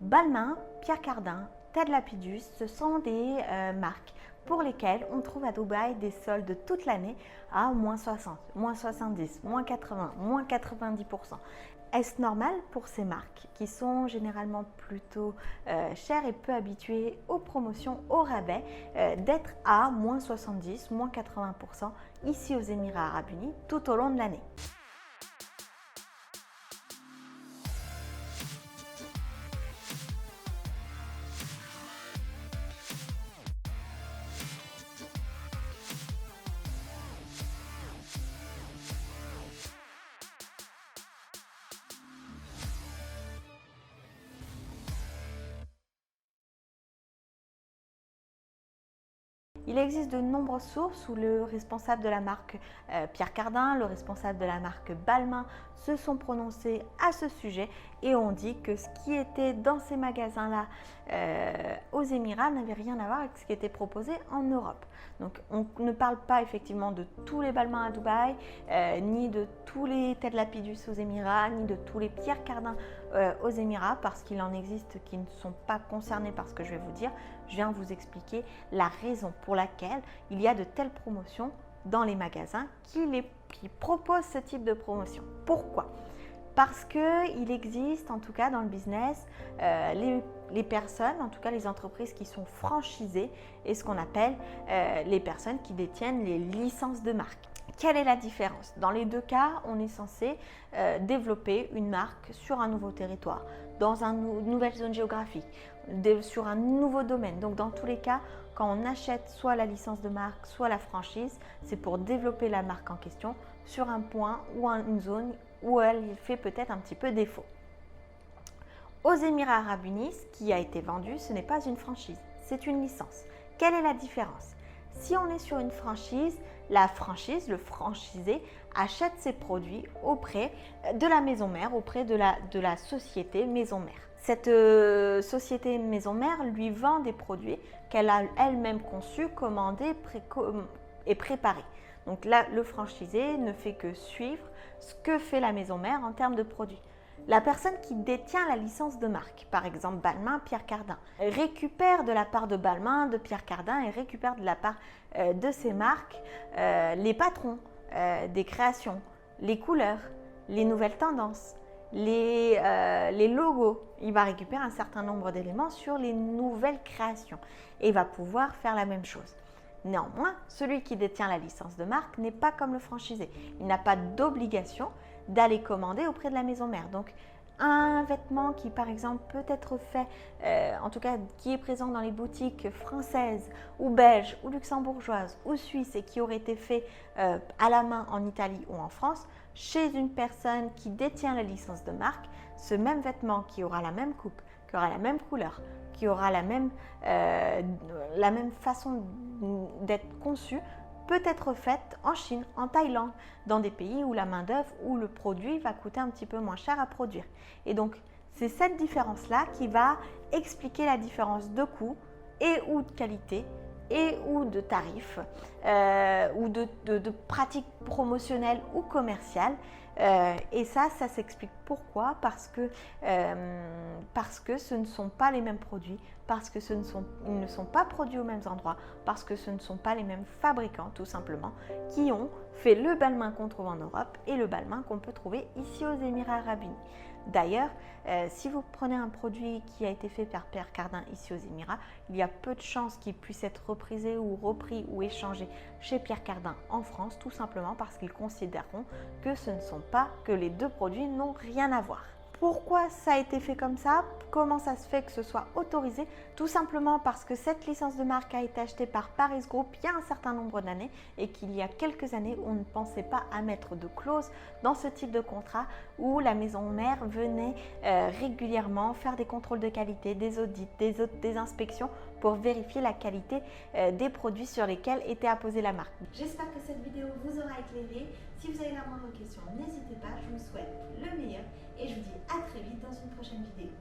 Balmain, Pierre Cardin, Ted Lapidus, ce sont des marques pour lesquelles on trouve à Dubaï des soldes toute l'année à moins 60, moins 70, moins 80, moins 90%. Est-ce normal pour ces marques qui sont généralement plutôt chères et peu habituées aux promotions, aux rabais, d'être à moins 70, moins 80% ici aux Émirats Arabes Unis tout au long de l'année? Il existe de nombreuses sources où le responsable de la marque Pierre Cardin, le responsable de la marque Balmain se sont prononcés à ce sujet et ont dit que ce qui était dans ces magasins-là aux Émirats n'avait rien à voir avec ce qui était proposé en Europe. Donc on ne parle pas effectivement de tous les Balmain à Dubaï, ni de tous les Ted Lapidus aux Émirats, ni de tous les Pierre Cardin aux Émirats, parce qu'il en existe qui ne sont pas concernés par ce que je vais vous dire. Je viens vous expliquer la raison pour laquelle il y a de telles promotions dans les magasins qui proposent ce type de promotion. Pourquoi ? Parce qu'il existe, en tout cas dans le business, les personnes, en tout cas les entreprises qui sont franchisées et ce qu'on appelle les personnes qui détiennent les licences de marque. Quelle est la différence? Dans les deux cas, on est censé développer une marque sur un nouveau territoire, dans une nouvelle zone géographique, sur un nouveau domaine. Donc dans tous les cas, quand on achète soit la licence de marque, soit la franchise, c'est pour développer la marque en question sur un point ou une zone où elle fait peut-être un petit peu défaut. Aux Émirats Arabes Unis, ce qui a été vendu, ce n'est pas une franchise, c'est une licence. Quelle est la différence? Si on est sur une franchise, la franchise, le franchisé, achète ses produits auprès de la maison mère, auprès de la société maison mère. Cette société maison mère lui vend des produits qu'elle a elle-même conçus, commandés et préparés. Donc là, le franchisé ne fait que suivre ce que fait la maison mère en termes de produits. La personne qui détient la licence de marque, par exemple Balmain, Pierre Cardin, récupère de la part de Balmain, de Pierre Cardin et récupère de la part de ces marques les patrons des créations, les couleurs, les nouvelles tendances, les logos. Il va récupérer un certain nombre d'éléments sur les nouvelles créations et va pouvoir faire la même chose. Néanmoins, celui qui détient la licence de marque n'est pas comme le franchisé. Il n'a pas d'obligation d'aller commander auprès de la maison mère. Donc, un vêtement qui, par exemple, peut être fait, en tout cas qui est présent dans les boutiques françaises ou belges ou luxembourgeoises ou suisses et qui aurait été fait à la main en Italie ou en France, chez une personne qui détient la licence de marque, ce même vêtement qui aura la même coupe, qui aura la même couleur, qui aura la même façon d'être conçu, peut être faite en Chine, en Thaïlande, dans des pays où la main-d'œuvre ou le produit va coûter un petit peu moins cher à produire. Et donc, c'est cette différence-là qui va expliquer la différence de coût et ou de qualité et ou de tarifs ou de pratiques promotionnelles ou commerciales. Et ça s'explique pourquoi? Parce que ce ne sont pas les mêmes produits, parce que ils ne sont pas produits aux mêmes endroits, parce que ce ne sont pas les mêmes fabricants tout simplement qui ont fait le Balmain qu'on trouve en Europe et le Balmain qu'on peut trouver ici aux Émirats Arabes Unis. D'ailleurs, si vous prenez un produit qui a été fait par Pierre Cardin ici aux Émirats, il y a peu de chances qu'il puisse être reprisé ou repris ou échangé chez Pierre Cardin en France, tout simplement parce qu'ils considéreront que les deux produits n'ont rien à voir. Pourquoi ça a été fait comme ça? Comment ça se fait que ce soit autorisé? Tout simplement parce que cette licence de marque a été achetée par Paris Group il y a un certain nombre d'années et qu'il y a quelques années, on ne pensait pas à mettre de clause dans ce type de contrat où la maison mère venait régulièrement faire des contrôles de qualité, des audits, des inspections pour vérifier la qualité des produits sur lesquels était apposée la marque. J'espère que cette vidéo vous aura éclairé. Si vous avez la moindre question, n'hésitez pas, je vous souhaite le meilleur et je vous dis à très vite dans une prochaine vidéo.